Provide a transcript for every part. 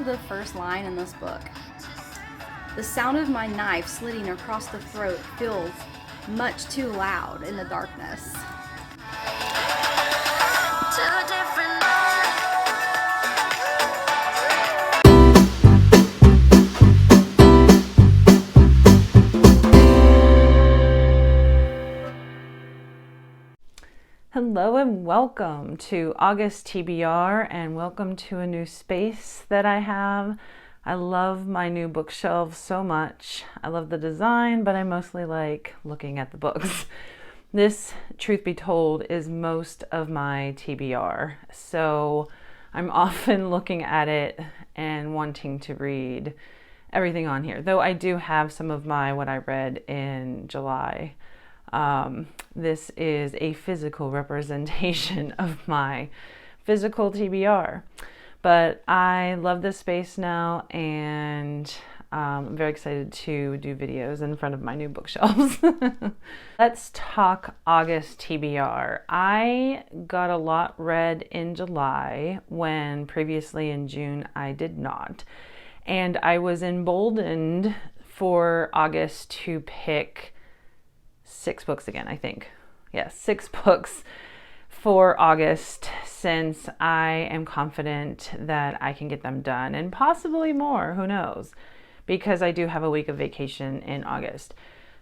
to the first line in this book. The sound of my knife slitting across the throat feels much too loud in the darkness. Hello and welcome to August TBR, and welcome to a new space that I have. I love my new bookshelves so much. I love the design, but I mostly like looking at the books. This, truth be told, is most of my TBR. So I'm often looking at it and wanting to read everything on here. Though I do have some of what I read in July. This is a physical representation of my physical TBR. But I love this space now, and I'm very excited to do videos in front of my new bookshelves. Let's talk August TBR. I got a lot read in July when previously in June I did not. And I was emboldened for August to pick 6 books again, I think. Yes, 6 books for August, since I am confident that I can get them done, and possibly more, who knows, because I do have a week of vacation in August.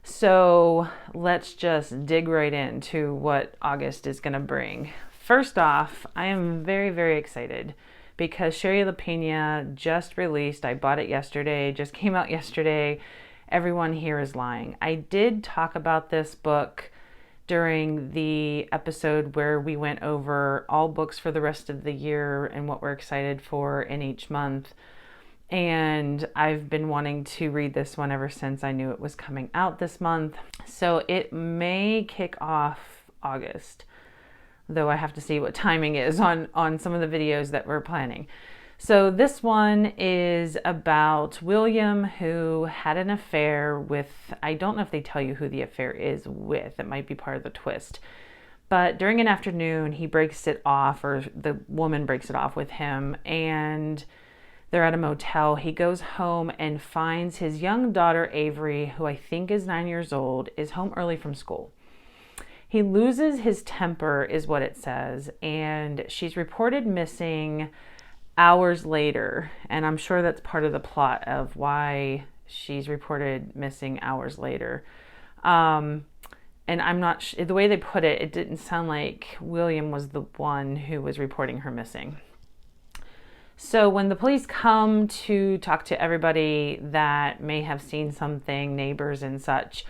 So let's just dig right into what August is going to bring. First off, I am very, very excited because Sherry LaPena just released. I bought it yesterday, just came out yesterday. Everyone Here is Lying. I did talk about this book during the episode where we went over all books for the rest of the year and what we're excited for in each month. And I've been wanting to read this one ever since I knew it was coming out this month. So it may kick off August, though I have to see what timing is on some of the videos that we're planning. So this one is about William, who had an affair with, I don't know if they tell you who the affair is with, it might be part of the twist. But during an afternoon, he breaks it off, or the woman breaks it off with him, and they're at a motel. He goes home and finds his young daughter, Avery, who I think is 9 years old, is home early from school. He loses his temper, is what it says, and she's reported missing hours later, and I'm sure that's part of the plot of why she's reported missing hours later. And I'm not the way they put it, it didn't sound like William was the one who was reporting her missing. So when the police come to talk to everybody that may have seen something, neighbors and such,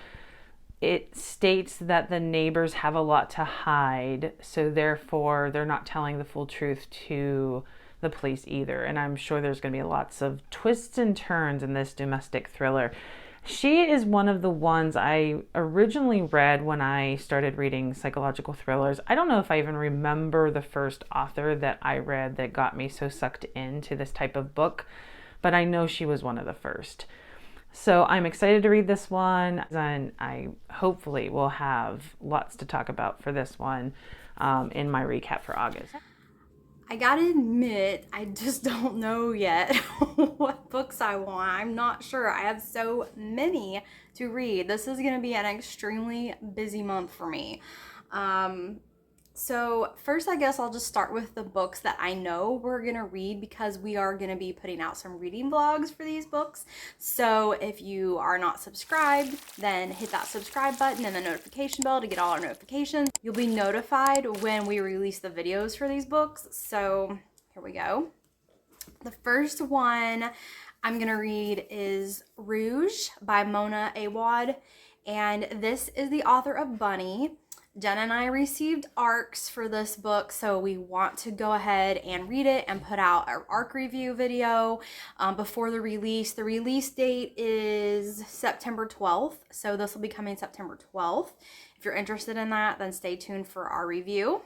it states that the neighbors have a lot to hide, so therefore they're not telling the full truth to the police either. And I'm sure there's going to be lots of twists and turns in this domestic thriller. She is one of the ones I originally read when I started reading psychological thrillers. I don't know if I even remember the first author that I read that got me so sucked into this type of book, but I know she was one of the first. So I'm excited to read this one, and I hopefully will have lots to talk about for this one in my recap for August. I gotta admit, I just don't know yet what books I want. I'm not sure. I have so many to read. This is gonna be an extremely busy month for me. So first, I guess I'll just start with the books that I know we're gonna read, because we are gonna be putting out some reading vlogs for these books. So if you are not subscribed, then hit that subscribe button and the notification bell to get all our notifications. You'll be notified when we release the videos for these books. So here we go. The first one I'm gonna read is Rouge by Mona Awad, and this is the author of Bunny. Jen and I received ARCs for this book, so we want to go ahead and read it and put out our ARC review video before the release. The release date is September 12th, so this will be coming September 12th. If you're interested in that, then stay tuned for our review.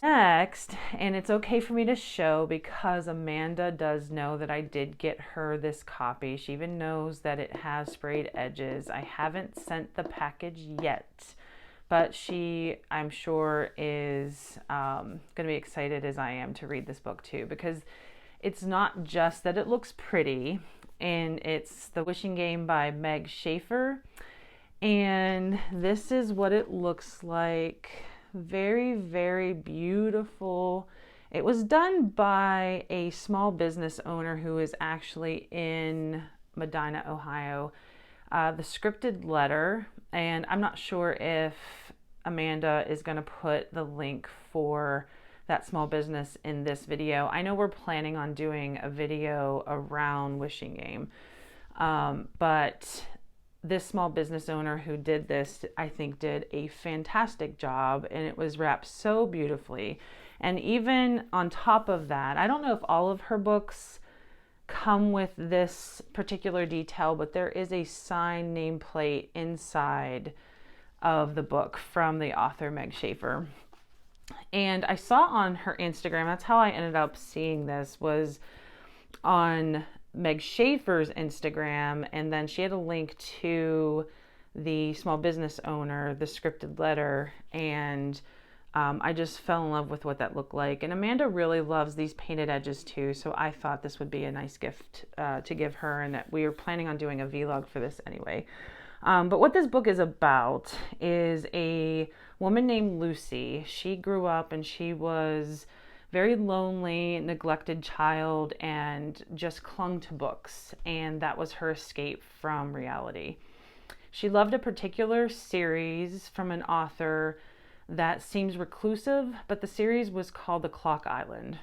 Next, and it's okay for me to show because Amanda does know that I did get her this copy. She even knows that it has sprayed edges. I haven't sent the package yet, but she, I'm sure, is going to be excited as I am to read this book too, because It's not just that it looks pretty, and it's The Wishing Game by Meg Schaefer. And this is what it looks like. Very, very beautiful. It was done by a small business owner who is actually in Medina, Ohio. The Scripted Letter, and I'm not sure if Amanda is going to put the link for that small business in this video. I know we're planning on doing a video around Wishing Game, but this small business owner who did this, I think, did a fantastic job, and it was wrapped so beautifully. And even on top of that, I don't know if all of her books come with this particular detail, but there is a signed nameplate inside of the book from the author Meg Schaefer. And I saw on her Instagram, that's how I ended up seeing this, was on Meg Schaefer's Instagram, and then she had a link to the small business owner, The Scripted Letter, and I just fell in love with what that looked like. And Amanda really loves these painted edges too, so I thought this would be a nice gift to give her, and that we were planning on doing a vlog for this anyway. But what this book is about is a woman named Lucy. She grew up and she was very lonely, neglected child, and just clung to books, and that was her escape from reality. She loved a particular series from an author that seems reclusive, but the series was called The Clock Island.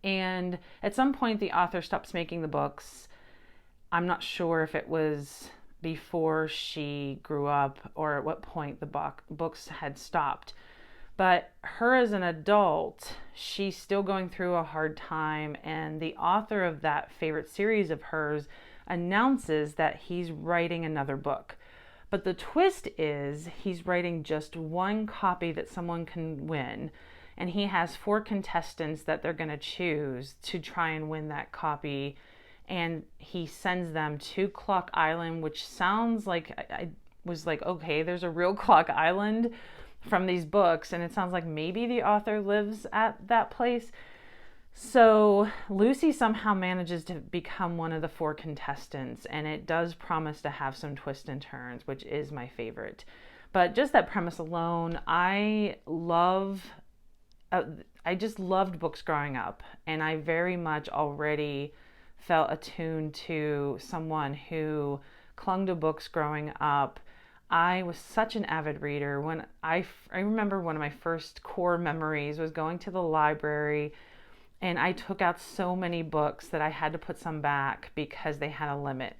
And at some point, the author stops making the books. I'm not sure if it was before she grew up or at what point the books had stopped. But her as an adult, she's still going through a hard time, and the author of that favorite series of hers announces that he's writing another book. But the twist is he's writing just one copy that someone can win, and he has 4 contestants that they're going to choose to try and win that copy, and he sends them to Clock Island, which sounds like, I was like, okay, there's a real Clock Island from these books, and it sounds like maybe the author lives at that place. So Lucy somehow manages to become one of the 4 contestants, and it does promise to have some twists and turns, which is my favorite. But just that premise alone, I just loved books growing up, and I very much already felt attuned to someone who clung to books growing up. I was such an avid reader. When I remember one of my first core memories was going to the library, and I took out so many books that I had to put some back because they had a limit.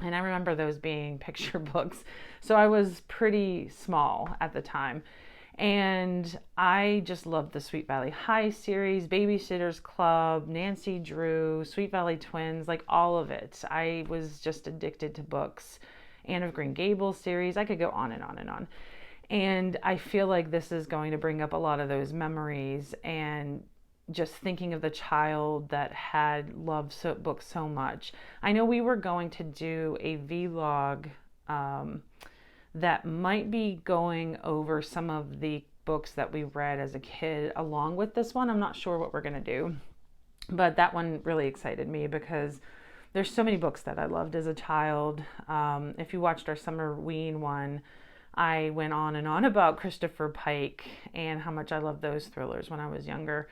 And I remember those being picture books. So I was pretty small at the time. And I just loved the Sweet Valley High series, Babysitter's Club, Nancy Drew, Sweet Valley Twins, like all of it. I was just addicted to books. Anne of Green Gables series, I could go on and on and on. And I feel like this is going to bring up a lot of those memories, and just thinking of the child that had loved books so much. I know we were going to do a vlog that might be going over some of the books that we read as a kid along with this one. I'm not sure what we're going to do, but that one really excited me because there's so many books that I loved as a child. If you watched our Summerween one, I went on and on about Christopher Pike and how much I loved those thrillers when I was younger.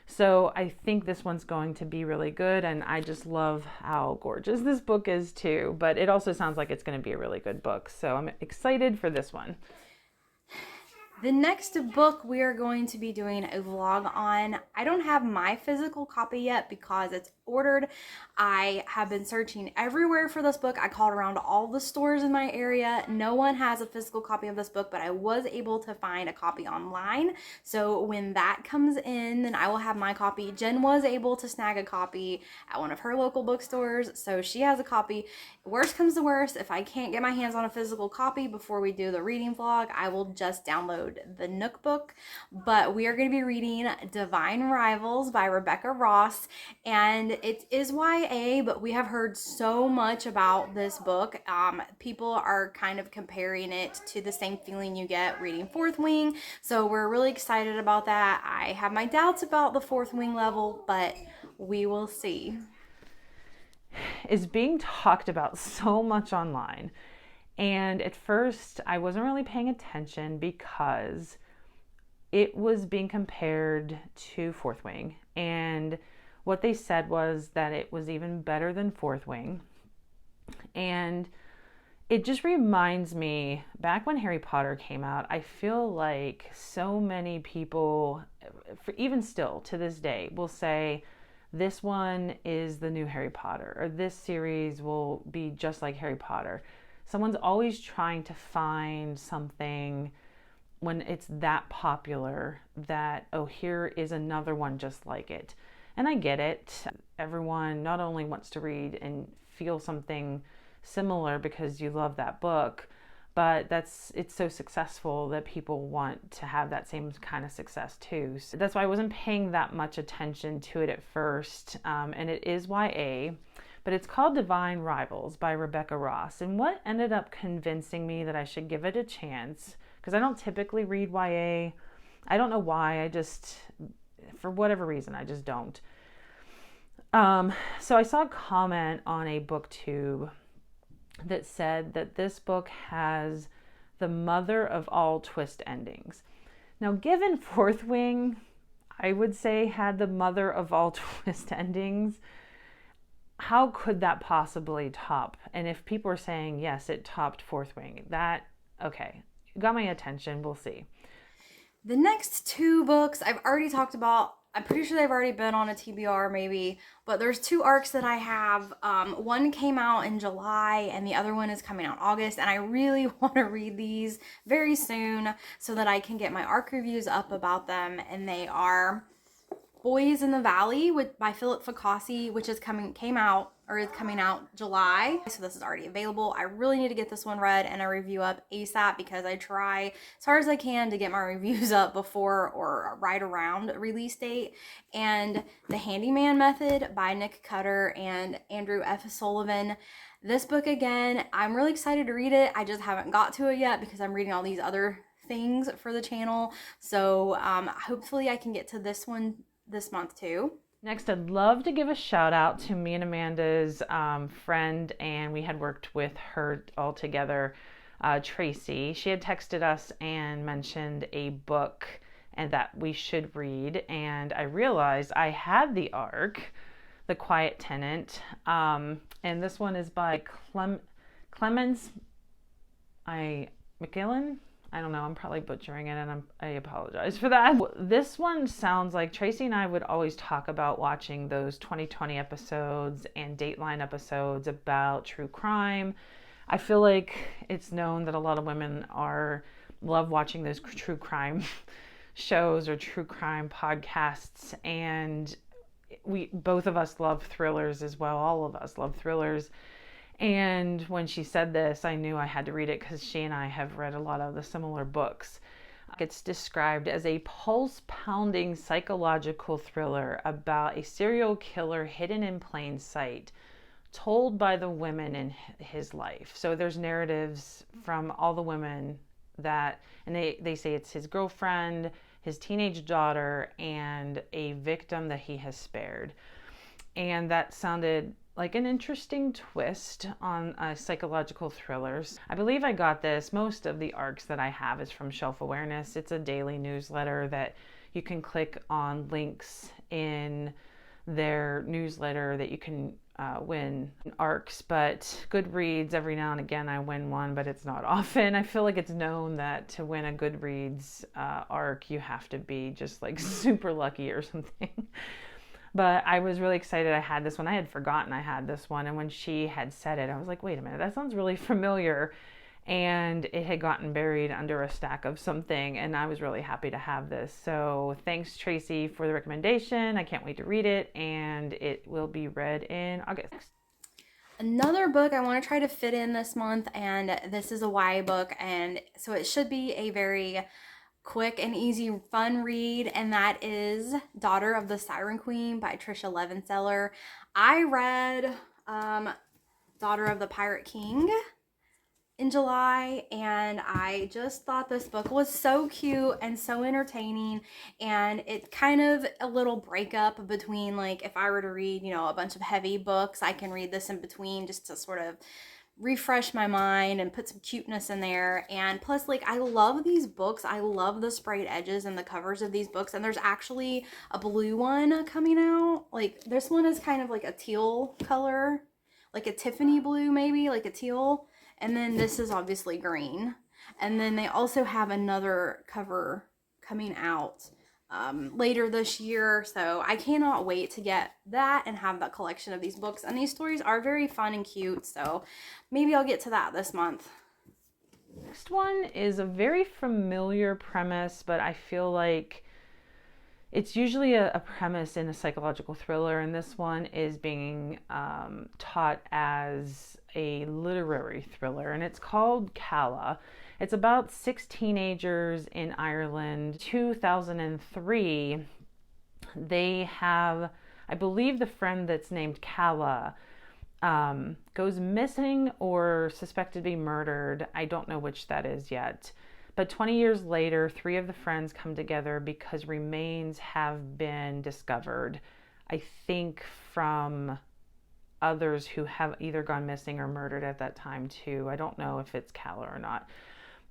So I think this one's going to be really good, and I just love how gorgeous this book is too. But it also sounds like it's going to be a really good book, so I'm excited for this one. The next book we are going to be doing a vlog on, I don't have my physical copy yet because it's ordered. I have been searching everywhere for this book. I called around all the stores in my area. No one has a physical copy of this book, but I was able to find a copy online. So when that comes in, then I will have my copy. Jen was able to snag a copy at one of her local bookstores, so she has a copy. Worst comes to worst, if I can't get my hands on a physical copy before we do the reading vlog, I will just download episode, the Nook book, but we are going to be reading Divine Rivals by Rebecca Ross, and it is YA, but we have heard so much about this book. People are kind of comparing it to the same feeling you get reading Fourth Wing, so we're really excited about that. I have my doubts about the Fourth Wing level, but we will see. Is being talked about so much online. And at first, I wasn't really paying attention because it was being compared to Fourth Wing. And what they said was that it was even better than Fourth Wing. And it just reminds me, back when Harry Potter came out, I feel like so many people, even still to this day, will say, this one is the new Harry Potter, or this series will be just like Harry Potter. Someone's always trying to find something when it's that popular that, oh, here is another one just like it. And I get it. Everyone not only wants to read and feel something similar because you love that book, but it's so successful that people want to have that same kind of success too. So that's why I wasn't paying that much attention to it at first. And it is YA, but it's called Divine Rivals by Rebecca Ross. And what ended up convincing me that I should give it a chance, because I don't typically read YA. I don't know why. I just, for whatever reason, I just don't. So I saw a comment on a booktube that said that this book has the mother of all twist endings. Now, given Fourth Wing, I would say had the mother of all twist endings, how could that possibly top? And if people are saying, yes, it topped Fourth Wing, okay, got my attention, we'll see. The next two books I've already talked about. I'm pretty sure they've already been on a TBR maybe, but there's two arcs that I have. One came out in July and the other one is coming out August, and I really want to read these very soon so that I can get my arc reviews up about them. And they are Boys in the Valley by Philip Fakasi, which is coming out July. So this is already available. I really need to get this one read and a review up ASAP, because I try as hard as I can to get my reviews up before or right around release date. And The Handyman Method by Nick Cutter and Andrew F. Sullivan. This book, again, I'm really excited to read it. I just haven't got to it yet because I'm reading all these other things for the channel. So hopefully I can get to this one this month too. Next, I'd love to give a shout out to me and Amanda's friend, and we had worked with her all together, Tracy. She had texted us and mentioned a book and that we should read, and I realized I had the arc, The Quiet Tenant, and this one is by Clemens McGillen. I don't know, I'm probably butchering it, and I apologize for that. This one sounds like Tracy and I would always talk about watching those 2020 episodes and Dateline episodes about true crime. I feel like it's known that a lot of women love watching those true crime shows or true crime podcasts, and both of us love thrillers as well. All of us love thrillers. And when she said this, I knew I had to read it because she and I have read a lot of the similar books. It's described as a pulse-pounding psychological thriller about a serial killer hidden in plain sight, told by the women in his life. So there's narratives from all the women and they say it's his girlfriend, his teenage daughter, and a victim that he has spared. And that sounded like an interesting twist on psychological thrillers. I believe I got this. Most of the arcs that I have is from Shelf Awareness. It's a daily newsletter that you can click on links in their newsletter that you can win arcs. But Goodreads, every now and again I win one, but it's not often. I feel like it's known that to win a Goodreads arc, you have to be just like super lucky or something. But I was really excited I had this one. I had forgotten I had this one. And when she had said it, I was like, wait a minute, that sounds really familiar. And it had gotten buried under a stack of something. And I was really happy to have this. So thanks, Tracy, for the recommendation. I can't wait to read it. And it will be read in August. Another book I want to try to fit in this month, and this is a YA book. And so it should be a very quick and easy fun read, and that is Daughter of the Siren Queen by Trisha Levenseller. I read Daughter of the Pirate King in July, and I just thought this book was so cute and so entertaining, and it's kind of a little breakup between, like, if I were to read, you know, a bunch of heavy books, I can read this in between just to sort of refresh my mind and put some cuteness in there. And plus, like, I love these books. I love the sprayed edges and the covers of these books, and there's actually a blue one coming out. Like, this one is kind of like a teal color, like a Tiffany blue, maybe, like a teal. And then this is obviously green. And then they also have another cover coming out later this year. So I cannot wait to get that and have that collection of these books. And these stories are very fun and cute. So maybe I'll get to that this month. Next one is a very familiar premise, but I feel like it's usually a premise in a psychological thriller, and this one is being taught as a literary thriller, and it's called Calla. It's about 6 teenagers in Ireland. 2003, they have, I believe the friend that's named Calla goes missing or suspected to be murdered. I don't know which that is yet. But 20 years later, 3 of the friends come together because remains have been discovered, I think from others who have either gone missing or murdered at that time too. I don't know if it's Calla or not,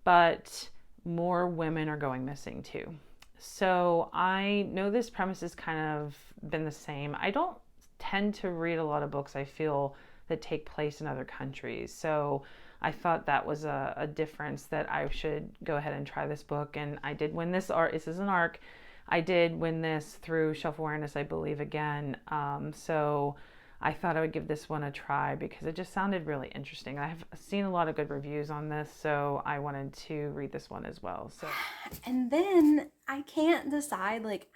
but more women are going missing too. So I know this premise has kind of been the same. I don't tend to read a lot of books, I feel, that take place in other countries. So I thought that was a difference, that I should go ahead and try this book. And I did win this ARC. This is an ARC. I did win this through Shelf Awareness, I believe, again. So I thought I would give this one a try because it just sounded really interesting. I have seen a lot of good reviews on this, so I wanted to read this one as well. So, and then I can't decide, like,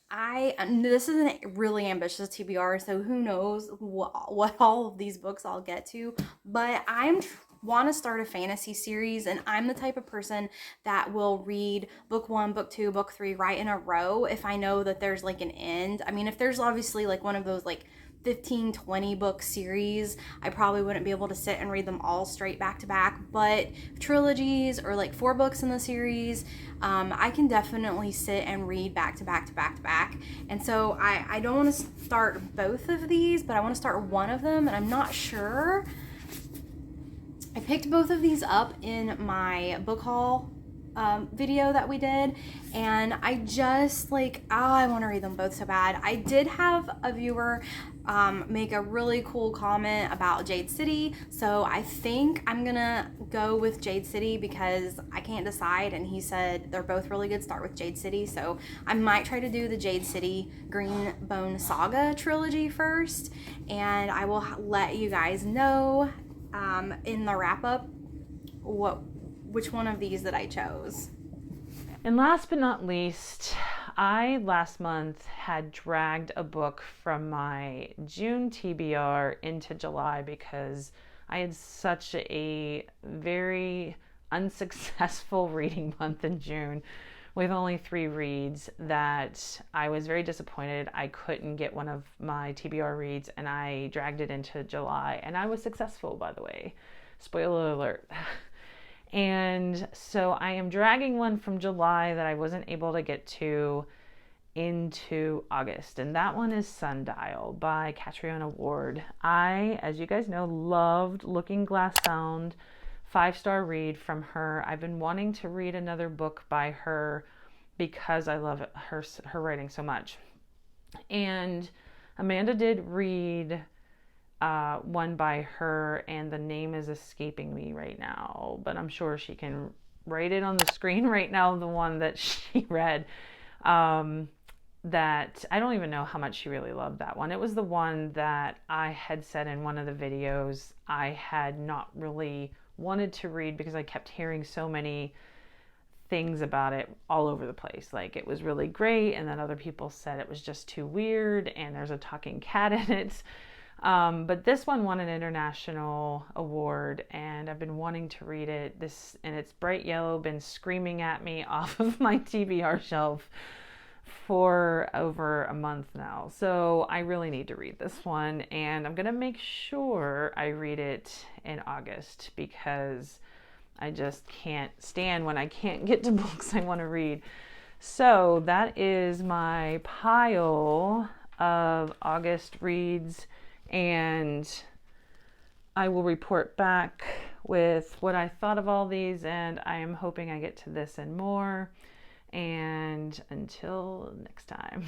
this is a really ambitious TBR, so who knows what all of these books I'll get to, but want to start a fantasy series, and I'm the type of person that will read book 1, book 2, book 3 right in a row if I know that there's like an end. I mean, if there's obviously like one of those like 15-20 book series, I probably wouldn't be able to sit and read them all straight back to back, but trilogies or like 4 books in the series, I can definitely sit and read back to back to back to back. And so I don't want to start both of these, but I want to start one of them, and I'm not sure. I picked both of these up in my book haul video that we did, and I just I want to read them both so bad. I did have a viewer make a really cool comment about Jade City, so I think I'm gonna go with Jade City because I can't decide, and he said they're both really good. Start with Jade City, so I might try to do the Jade City Green Bone Saga trilogy first, and I will let you guys know in the wrap up which one of these that I chose. And last but not least, I last month had dragged a book from my June TBR into July because I had such a very unsuccessful reading month in June with only 3 reads that I was very disappointed. I couldn't get one of my TBR reads, and I dragged it into July, and I was successful, by the way. Spoiler alert. And so I am dragging one from July that I wasn't able to get to into August, and that one is Sundial by Catriona Ward. I, as you guys know, loved Looking Glass Sound. 5-star read from her. I've been wanting to read another book by her because I love her writing so much. And Amanda did read one by her, and the name is escaping me right now, but I'm sure she can write it on the screen right now, the one that she read. That I don't even know how much she really loved that one. It was the one that I had said in one of the videos I had not really wanted to read because I kept hearing so many things about it all over the place. Like it was really great, and then other people said it was just too weird, and there's a talking cat in it. But this one won an international award, and I've been wanting to read it. And it's bright yellow, been screaming at me off of my TBR shelf for over a month now. So I really need to read this one, and I'm going to make sure I read it in August because I just can't stand when I can't get to books I want to read. So that is my pile of August reads, and I will report back with what I thought of all these, and I am hoping I get to this and more. And until next time.